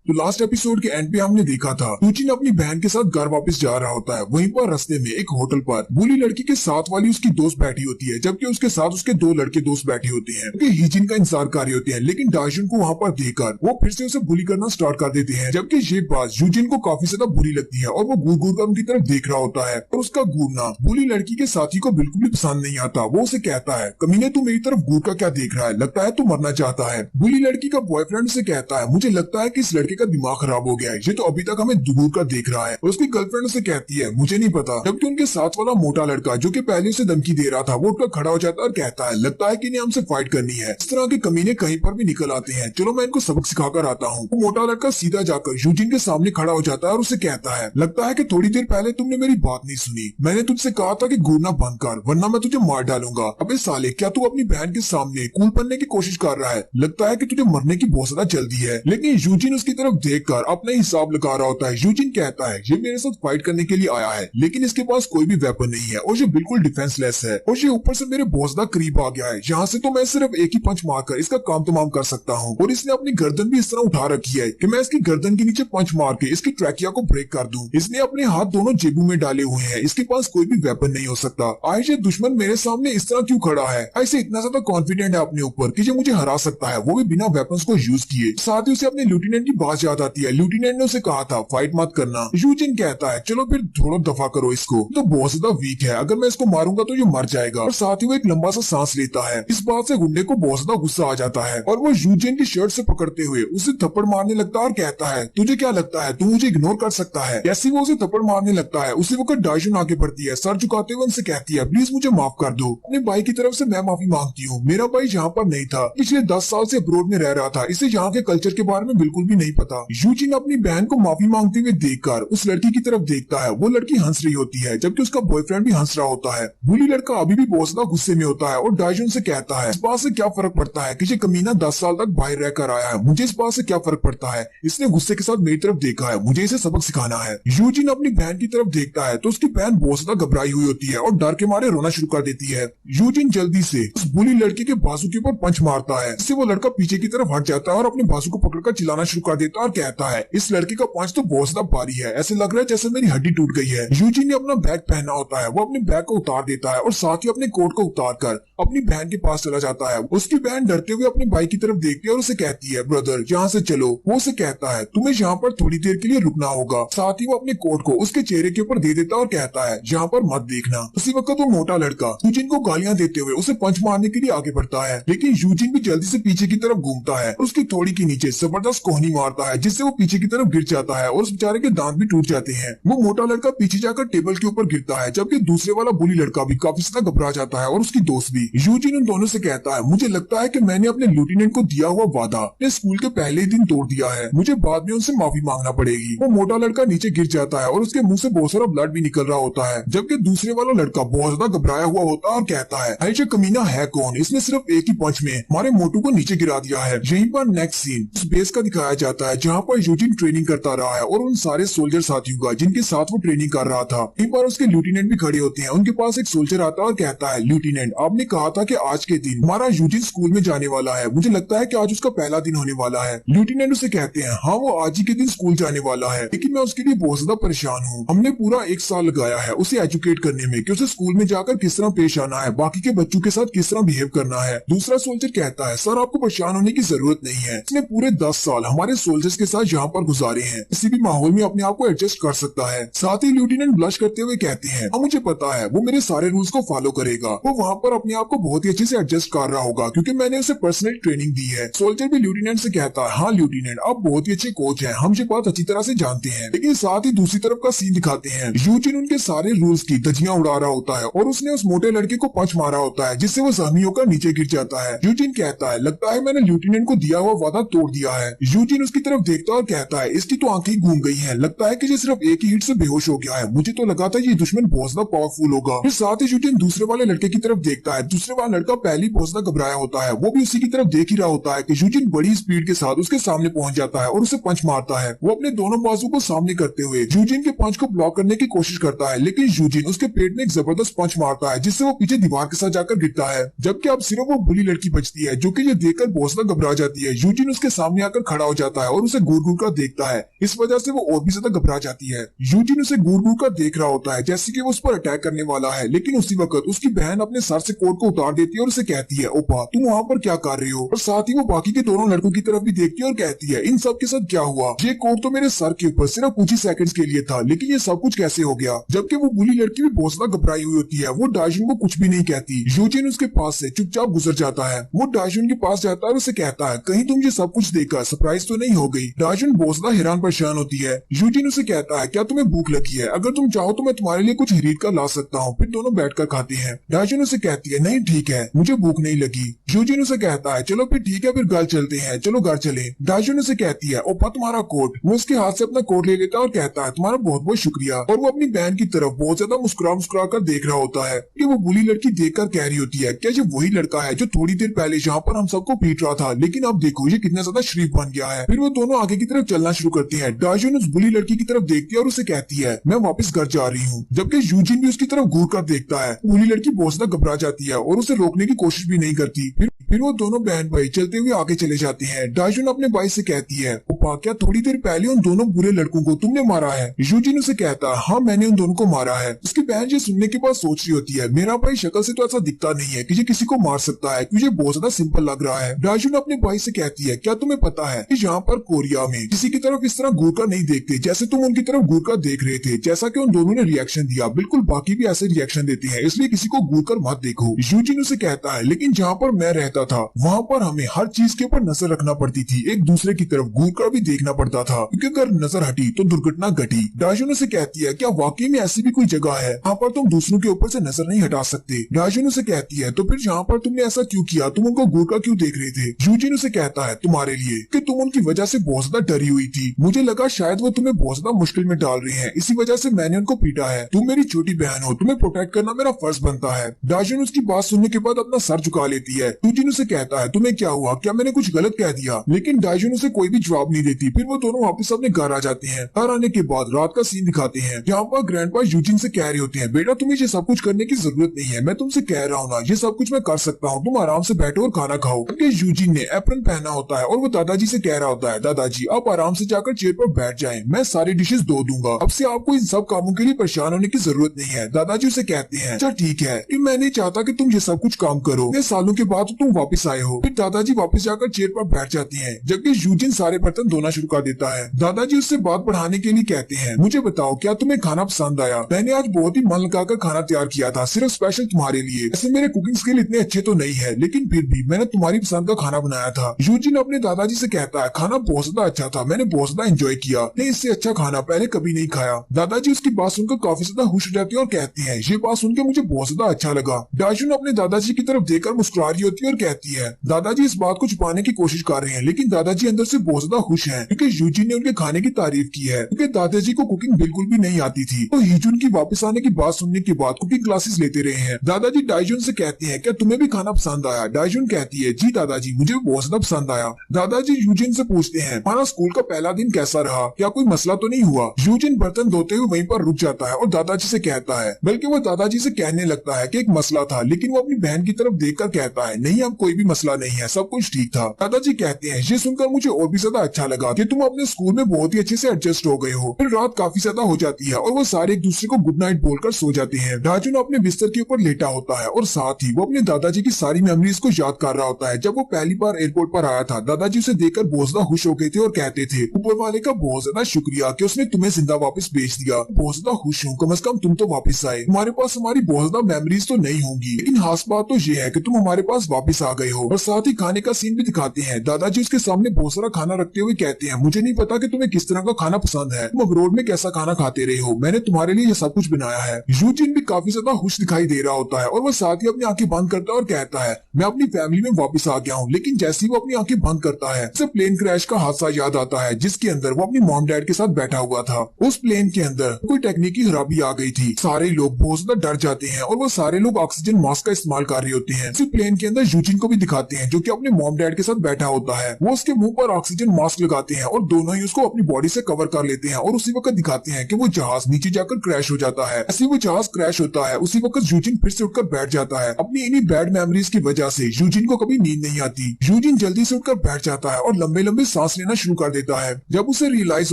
तो last episode के and पे हमने देखा था यूजिन अपनी बहन के साथ घर वापस जा रहा होता है। वहीं पर रास्ते में एक होटल पर बुली लड़की के साथ वाली उसकी दोस्त बैठी होती है, जबकि उसके साथ उसके दो लड़के दोस्त बैठे होते हैं जो हीजिन का इंतजार कर रहे होते हैं। लेकिन डाइजुन को वहाँ पर देखकर वो फिर से उसे बुली करना स्टार्ट कर देते हैं, जबकि ये बात यूजिन को काफी ज्यादा बुरी लगती है और वो घूर घूर कर उनकी तरफ देख रहा होता है। और उसका घूरना बुली लड़की के साथी को बिल्कुल भी पसंद नहीं आता। वो उसे कहता है, कमीने तू मेरी तरफ घूर कर क्या देख रहा है, लगता है तू मरना चाहता है। बुली लड़की का बॉयफ्रेंड उसे कहता है, मुझे लगता है कि इस लड़के का दिमाग खराब हो गया है, ये तो अभी तक हमें दूर का देख रहा है। और उसकी गर्लफ्रेंड उसे कहती है, मुझे नहीं पता। जबकि उनके साथ वाला मोटा लड़का जो कि पहले उसे धमकी दे रहा था वो उठकर खड़ा हो जाता है और कहता है, लगता है कि इन्हें हमसे फाइट करनी है। इस तरह के कमीने कहीं पर भी निकल आते हैं, चलो मैं इनको सबक सिखाकर आता हूँ। वो मोटा लड़का सीधा जाकर यूजिन के सामने खड़ा हो जाता है और उसे कहता है, लगता है कि थोड़ी देर पहले तुमने मेरी बात नहीं सुनी। मैंने तुझसे कहा था कि घूरना बंद कर, वरना मैं तुझे मार डालूंगा। अबे साले, क्या तू अपनी बहन के सामने कूल बनने की कोशिश कर रहा है? लगता है कि तुझे मरने की बहुत ज्यादा जल्दी है। लेकिन यूजिन उसकी तरफ देखकर अपना हिसाब लगा रहा होता है। यूजिन कहता है, ये मेरे साथ फाइट करने के लिए आया है, लेकिन इसके पास कोई भी वेपन नहीं है और ये बिल्कुल डिफेंसलेस है और ये ऊपर से मेरे बहुत ज्यादा करीब आ गया है। यहाँ से तो मैं सिर्फ एक ही पंच मारकर इसका काम तमाम कर सकता हूँ। और इसने अपनी गर्दन भी इस तरह उठा रखी है कि मैं इसकी गर्दन के नीचे पंच मार के इसकी ट्रैकिया को ब्रेक कर दूं। इसने अपने हाथ दोनों जेबों में डाले हुए हैं, इसके पास कोई भी वेपन नहीं हो सकता। आज ये दुश्मन मेरे सामने इस तरह क्यों खड़ा है? ऐसे इतना ज्यादा कॉन्फिडेंट है अपने ऊपर कि ये मुझे हरा सकता है, वो भी बिना वेपन्स को यूज किए। साथ ही उसे अपने लेफ्टिनेंट की बात याद आती है। लेफ्टिनेंट ने उसे कहा था फाइट मत करना। यूजिन कहता है, चलो फिर थोड़ा दफा करो इसको, तो बहुत ज्यादा वीक है, अगर मैं इसको मारूंगा तो ये मर जाएगा। और साथ ही वो एक लंबा सा सांस लेता है। इस बात से गुंडे को बहुत ज्यादा गुस्सा आ जाता है और वो यूजिन की शर्ट से पकड़ते हुए उसे थप्पड़ मारने लगता है और कहता है, तुझे क्या लगता है तू मुझे इग्नोर कर सकता है? जैसे वो उसे थप्पड़ मारने लगता है उसी वक्त डाइजुन आगे बढ़ती है, सर झुकाते हुए उनसे कहती है, प्लीज मुझे माफ कर दो, अपने भाई की तरफ से मैं माफी मांगती हूँ। मेरा भाई यहाँ पर नहीं था, पिछले 10 साल से अब्रोड में रह रहा था, इसे यहाँ के कल्चर के बारे में बिल्कुल भी नहीं पता। यूजिन अपनी बहन को माफी मांगते हुए देखकर उस लड़की की तरफ देखता है। वो लड़की हंस रही होती है जबकि उसका बॉयफ्रेंड भी हंस रहा होता है। बुली लड़का अभी भी बहुत ज्यादा गुस्से में होता है और डाइजुन से कहता है, इस बात से क्या फर्क पड़ता है कि ये कमीना 10 साल तक बाहर रहकर आया है, मुझे इस बात से क्या फर्क पड़ता है? इसने गुस्से के साथ मेरी तरफ देखा है, मुझे इसे सबक सिखाना है। यूजिन अपनी बहन की तरफ देखता है तो उसकी बहन बहुत ज्यादा घबराई हुई होती है और डर के मारे रोना शुरू कर देती है। यूजिन जल्दी से उस बुली लड़के के बाजू के ऊपर पंच मारता है, इससे वो लड़का पीछे की तरफ हट जाता है और अपने बाजू को पकड़कर चिल्लाना शुरू कर देता है और कहता है, इस लड़के का पंच तो बहुत ज्यादा भारी है, ऐसे लग रहा है जैसे मेरी हड्डी टूट गई है। यूजिन ने अपना बैग पहना होता है, वो अपने बैग को उतार देता है और साथ ही अपने कोट को उतार कर अपनी बहन के पास चला जाता है। उसकी बहन डरते हुए अपने भाई की तरफ देखती है और उसे कहती है, ब्रदर यहाँ से चलो। वो उसे कहता है, तुम्हें यहाँ पर थोड़ी देर के लिए रुकना होगा। साथ ही वो अपने कोट को उसके चेहरे के ऊपर दे देता है और कहता है, यहाँ पर मत देखना। उसी वक्त वो मोटा लड़का यूजिन को गालियां देते हुए उसे पंच मारने के लिए आगे बढ़ता है, लेकिन यूजिन भी जल्दी से पीछे की तरफ घूमता है और उसकी थोड़ी के नीचे जबरदस्त कोहनी मारता है, जिससे वो पीछे की तरफ गिर जाता है और उस बेचारे के दांत भी टूट जाते हैं। वो मोटा लड़का पीछे जाकर टेबल के ऊपर गिरता है, जबकि दूसरे वाला बुली लड़का भी काफी ज्यादा घबरा जाता है और उसकी दोस्त भी। यूजिन उन दोनों से कहता है, मुझे लगता है कि मैंने अपने लेफ्टिनेंट को दिया हुआ वादा अपने स्कूल के पहले ही दिन तोड़ दिया है, मुझे बाद में उनसे माफी मांगना पड़ेगी। वो मोटा लड़का नीचे गिर जाता है और उसके मुंह से बहुत सारा ब्लड भी निकल रहा होता है, जबकि दूसरे वाला लड़का बहुत ज्यादा घबराया हुआ होता है और कहता है, ये कमीना है कौन? इसने सिर्फ एक ही पंच में हमारे मोटू को नीचे गिरा दिया है। यहीं पर नेक्स्ट सीन उस बेस का दिखाया जाता है जहाँ पर यूजिन ट्रेनिंग करता रहा है और उन सारे सोल्जर साथियों का जिनके साथ वो ट्रेनिंग कर रहा था। यहीं पर उसके लेफ्टिनेंट भी खड़े होते हैं। उनके पास एक सोल्जर आता है और कहता है, लेफ्टिनेंट आपने कहा था कि आज के दिन हमारा यूजिन स्कूल में जाने वाला है, मुझे लगता है कि आज उसका पहला दिन होने वाला है। लेफ्टिनेंट उसे कहते हैं, हाँ वो आज ही के दिन स्कूल जाने वाला है, लेकिन मैं उसके लिए बहुत ज्यादा परेशान हूँ। हमने पूरा 1 साल लगाया है उसे एजुकेट करने में कि उसे स्कूल में जाकर किस तरह पेश आना है, बाकी के बच्चों के साथ किस तरह बिहेव करना है। दूसरा सोल्जर कहता है, सर आपको परेशान होने की जरूरत नहीं है, इसने पूरे 10 साल हमारे सोल्जर्स के साथ यहाँ पर गुजारे हैं, किसी भी माहौल में अपने आप को एडजस्ट कर सकता है। साथ ही लेफ्टिनेंट ब्लश करते हुए कहते हैं, हाँ मुझे पता है वो मेरे सारे रूल्स को फॉलो करेगा, वो वहाँ पर अपने आप को बहुत ही अच्छे से एडजस्ट कर रहा होगा क्योंकि मैंने उसे पर्सनल ट्रेनिंग दी है। सोल्जर भी लेफ्टिनेंट से कहता है, हाँ लेफ्टिनेंट आप बहुत ही अच्छे कोच हैं, हम ये बात अच्छी तरह से जानते हैं। लेकिन साथ ही दूसरी तरफ का सीन दिखाते हैं, यूजिन उनके सारे रूल्स की धज्जियां उड़ा रहा होता है और उसने उस मोटे लड़के को पंच मारा होता है, जिससे वो जख्मी होकर नीचे गिर जाता है। यूजिन कहता है, लगता है मैंने लेफ्टिनेंट को दिया हुआ वादा तोड़ दिया है। यूजिन उसकी तरफ देखता है और कहता है, इसकी तो आंखें घूम गई हैं, लगता है कि ये सिर्फ एक ही हिट से बेहोश हो गया है, मुझे तो लगा था ये दुश्मन बहुत ज्यादा पावरफुल होगा। फिर साथ ही यूजिन दूसरे वाले लड़के की तरफ देखता है। दूसरे वाला लड़का पहले ही बहुत ज्यादा घबराया होता है, वो भी उसी की तरफ देख ही रहा होता है कि यूजिन बड़ी स्पीड के साथ उसके सामने पहुंच जाता है और उसे पंच मारता है। वो अपने दोनों बाजू को सामने करते हुए यूजिन के पंच को ब्लॉक करने की कोशिश करता है, लेकिन यूजिन उसके पेट में एक जबरदस्त पंच मारता है, जिससे वो पीछे दीवार के साथ जाकर गिरता है। जबकि अब सिर्फ वो बुली लड़की बचती है जो कि ये देखकर बहुत ज्यादा घबरा जाती है। यूजिन उसके सामने आकर खड़ा हो जाता है और उसे घूर घूर कर देखता है। इस वजह से वो और भी ज्यादा घबरा जाती है। यूजिन उसे घूर घूर कर देख रहा होता है जैसे कि वो उस पर अटैक करने वाला है, लेकिन उसी वक्त उसकी बहन अपने सर से कोट को उतार देती है और उसे कहती है, ओपा तुम वहाँ पर क्या कर रही हो। और साथ ही वो बाकी के दोनों लड़कों की तरफ भी देखती है और कहती है, इन सब के साथ क्या हुआ, ये कोट तो मेरे सर के ऊपर सिर्फ कुछ ही सेकंड्स के लिए था, लेकिन ये सब कुछ कैसे हो गया। जबकि वो बुली लड़की भी बहुत ज्यादा घबराई हुई होती है। वो डाइजुन को कुछ भी नहीं कहती। यूजिन उसके पास से चुपचाप गुजर जाता है। वो डाइजुन के पास जाता है और उसे कहता है, कहीं तुम ये सब कुछ देखकर सरप्राइज तो नहीं हो गई। डाइजुन बहुत ज्यादा हैरान परेशान होती है। यूजिन उसे कहता है, क्या तुम्हें भूख लगी है, अगर तुम चाहो तो मैं तुम्हारे लिए कुछ खरीद कर ला सकता हूँ, फिर दोनों बैठकर खाते हैं। डाइजुन उसे कहती है, नहीं ठीक है, मुझे भूख नहीं लगी। यूजिन उसे कहता है, चलो फिर ठीक है, फिर घर चलते हैं, चलो घर चले। डाइजुन उसे कहती है, ओपा तुम्हारा कोट। वो उसके हाथ से अपना कोट ले लेता है और कहता है, तुम्हारा बहुत बहुत शुक्रिया। और वो अपनी बहन की तरफ बहुत ज्यादा मुस्कुरा मुस्कुरा कर देख रहा होता है कि वो बुली लड़की देखकर कह रही होती है, क्या ये वही लड़का है जो थोड़ी देर पहले यहाँ पर हम सबको पीट रहा था, लेकिन अब देखो ये कितना ज्यादा शरीफ बन गया है। फिर वो दोनों आगे की तरफ चलना शुरू करते हैं। डाइजुन उस बुली लड़की की तरफ देखती है और उसे कहती है, मैं वापस घर जा रही हूँ। जबकि यूजिन भी उसकी तरफ घूर कर देखता है। बुली लड़की बहुत ज्यादा घबरा जाती है और उसे रोकने की कोशिश भी नहीं करती। फिर वो दोनों बहन भाई चलते हुए आगे चले जाते हैं। डाइजुन अपने भाई से कहती है, ओपा क्या थोड़ी देर पहले उन दोनों बुरे लड़कों को तुमने मारा है। यूजिन उसे कहता है, हाँ मैंने उन दोनों को मारा है। उसकी बहन ये सुनने के बाद सोच रही होती है, मेरा भाई शक्ल से तो ऐसा दिखता नहीं है कि ये किसी को मार सकता है, क्योंकि बहुत ज्यादा सिंपल लग रहा है। डाइजुन अपने भाई से कहती है, क्या तुम्हें पता है कि यहाँ पर कोरिया में किसी की तरफ इस तरह घूर कर नहीं देखते जैसे तुम उनकी तरफ घूर कर देख रहे थे। जैसा कि उन दोनों ने रिएक्शन दिया, बिल्कुल बाकी भी ऐसे रिएक्शन देते हैं, इसलिए किसी को घूर कर मत देखो। यूजिन उसे कहता है, लेकिन जहाँ पर मैं रहता था वहाँ पर हमें हर चीज के ऊपर नजर रखना पड़ती थी, एक दूसरे की तरफ घूर कर भी देखना पड़ता था, क्योंकि अगर नजर हटी तो दुर्घटना घटी। डाइजुन उसे कहती है, क्या वाकई में ऐसी भी कोई जगह है जहाँ पर तुम दूसरों के ऊपर से नजर नहीं हटा सकते। डाइजुन उसे कहती है, तो फिर यहाँ पर तुमने ऐसा क्यों किया, तुम उनको घूर कर क्यों देख रहे थे। यूजिन उसे कहता है, तुम्हारे लिए, कि तुम उनकी वजह से बहुत ज्यादा डरी हुई थी, मुझे लगा शायद वो तुम्हें बहुत ज्यादा मुश्किल में डाल रहे हैं, इसी वजह से मैंने उनको पीटा है। तुम मेरी छोटी बहन हो, तुम्हें प्रोटेक्ट करना मेरा फर्ज बनता है। डाइजुन उसकी बात सुनने के बाद अपना सर झुका लेती है। यूजिन उसे कहता है, तुम्हें क्या हुआ, क्या मैंने कुछ गलत कह दिया। लेकिन डाइजुन उसे कोई भी जवाब नहीं देती। फिर वो दोनों वापस अपने घर आ जाते हैं। घर आने के बाद रात का सीन दिखाते हैं, जहाँ पर ग्रैंडपा यूजिन से कह रहे होते हैं, बेटा तुम्हें ये सब कुछ करने की जरूरत नहीं है, मैं तुमसे कह रहा हूँ ना, ये सब कुछ मैं कर सकता हूँ, तुम आराम से बैठो और खाना खाओ। यूजिन ने एप्रन पहना होता है और वो दादाजी से कह रहा होता है, दादाजी आप आराम से जाकर चेयर पर बैठ जाएं, मैं सारी डिशेस धो दूंगा, अब से आपको इन सब कामों के लिए परेशान होने की जरूरत नहीं है। दादाजी उसे कहते हैं, अच्छा ठीक है, कि मैं नहीं चाहता कि तुम ये सब कुछ काम करो, इतने सालों के बाद तुम वापस आए हो। फिर दादाजी वापस जाकर चेयर पर बैठ जाते हैं, जबकि यूजिन सारे बर्तन धोना शुरू कर देता है। दादाजी उससे बात बढ़ाने के लिए कहते हैं, मुझे बताओ क्या तुम्हें खाना पसंद आया, मैंने आज बहुत ही मन लगाकर खाना तैयार किया था, सिर्फ स्पेशल तुम्हारे लिए। ऐसे मेरे कुकिंग स्किल इतने अच्छे तो नहीं है, लेकिन फिर भी मैंने तुम्हारी पसंद का खाना बनाया था। यूजिन अपने दादाजी से कहता है, खाना बहुत ज्यादा अच्छा था, मैंने बहुत ज्यादा एंजॉय किया, नहीं इससे अच्छा खाना पहले कभी नहीं खाया। दादाजी उसकी बात सुनकर काफी ज्यादा खुश हो जाते हैं और कहते हैं, ये बात सुनकर मुझे बहुत ज्यादा अच्छा लगा। डाइजुन अपने दादाजी की तरफ देखकर मुस्कुरा रही होती है और कहती है, दादाजी इस बात को छुपाने की कोशिश कर रहे हैं, लेकिन दादाजी अंदर से बहुत ज्यादा खुश हैं, क्योंकि यूजिन ने उनके खाने की तारीफ की है, क्योंकि दादाजी को कुकिंग बिल्कुल भी नहीं आती थी। तो यूजिन की वापस आने की बात सुनने के बाद कुकिंग क्लासेस लेते रहे हैं। दादाजी डाइजुन से कहते हैं, क्या तुम्हें भी खाना पसंद आया। डाइजुन कहती है, जी दादाजी मुझे भी बहुत ज्यादा पसंद आया। दादाजी यूजिन से पूछते हैं, हमारा स्कूल का पहला दिन कैसा रहा, क्या कोई मसला तो नहीं हुआ। यूजिन बर्तन धोते हुए वहीं पर रुक जाता है और दादाजी से कहता है, बल्कि वो दादाजी से कहने लगता है कि एक मसला था, लेकिन वो अपनी बहन की तरफ देखकर कहता है, नहीं अब कोई भी मसला नहीं है, सब कुछ ठीक था। दादाजी कहते हैं, ये सुनकर मुझे और भी ज्यादा अच्छा लगा कि तुम अपने स्कूल में बहुत ही अच्छे से एडजस्ट हो गए हो। फिर रात काफी ज्यादा हो जाती है और वो सारे एक दूसरे को गुड नाइट बोलकर सो जाते हैं। डाइजुन अपने बिस्तर के ऊपर लेटा होता है और साथ ही वो अपने दादाजी की सारी मेमोरीज को याद कर रहा होता है। जब वो पहली बार एयरपोर्ट पर आया था, दादाजी उसे देखकर बहुत ज्यादा खुश हो गए थे और कहते थे, ऊपर वाले का बहुत ज्यादा शुक्रिया कि उसने तुम्हें जिंदा वापस भेज दिया, बहुत ज्यादा खुश हूँ, कम से कम तुम तो वापस आए। तुम्हारे पास हमारी बहुत ज्यादा मेमोरीज तो नहीं होंगी, लेकिन खास बात तो ये है कि तुम हमारे पास वापस आ गए हो। और साथ ही खाने का सीन भी दिखाते हैं। दादाजी उसके सामने बहुत सारा खाना रखते हुए कहते हैं, मुझे नहीं पता कि तुम्हें किस तरह का खाना पसंद है, तुम अब्रोड में कैसा खाना खाते रहे हो, मैंने तुम्हारे लिए ये सब कुछ बनाया है। यूजिन भी काफी ज्यादा खुश दिखाई दे रहा होता है और वो साथ ही अपनी आंखें बंद करता है और कहता है, मैं अपनी फैमिली में वापस आ गया हूँ। लेकिन जैसे ही वो अपनी आंखें बंद करता है, उसे प्लेन क्रैश का हादसा याद आता है, जिसके अंदर वो अपनी मॉम डैड के साथ बैठा हुआ था। उस प्लेन के अंदर कोई टेक्निकी खराबी आ गई थी, सारे लोग बहुत ज्यादा डर जाते हैं और वो सारे लोग ऑक्सीजन मास्क का इस्तेमाल कर रहे होते हैं। इसी प्लेन के अंदर यूजिन यूजिन को भी दिखाते हैं जो कि अपने मॉम डैड के साथ बैठा होता है। वो उसके मुंह पर ऑक्सीजन मास्क लगाते हैं और दोनों ही उसको अपनी बॉडी से कवर कर लेते हैं और उसी वक्त दिखाते हैं कि वो जहाज नीचे जाकर क्रैश हो जाता है। ऐसे वो जहाज क्रैश होता है उसी वक्त यूजिन फिर से उठकर बैठ जाता है। अपनी इन्हीं बैड मेमोरीज की वजह से यूजिन को कभी नींद नहीं आती। यूजिन जल्दी से उठकर बैठ जाता है और लंबे लंबे सांस लेना शुरू कर देता है। जब उसे रियलाइज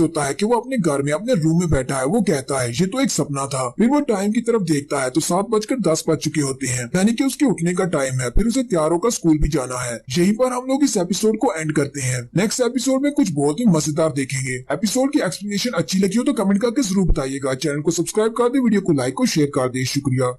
होता है कि वो अपने घर में अपने रूम में बैठा है, वो कहता है ये तो एक सपना था। फिर वो टाइम की तरफ देखता है तो 7:10 बज चुके होते हैं, यानी कि उसके उठने का टाइम है। फिर उसे तैयार होकर स्कूल भी जाना है। यहीं पर हम लोग इस एपिसोड को एंड करते हैं। नेक्स्ट एपिसोड में कुछ बहुत ही मजेदार देखेंगे। एपिसोड की एक्सप्लेनेशन अच्छी लगी हो तो कमेंट करके जरूर बताइएगा। चैनल को सब्सक्राइब कर दे, वीडियो को लाइक और शेयर कर दे। शुक्रिया।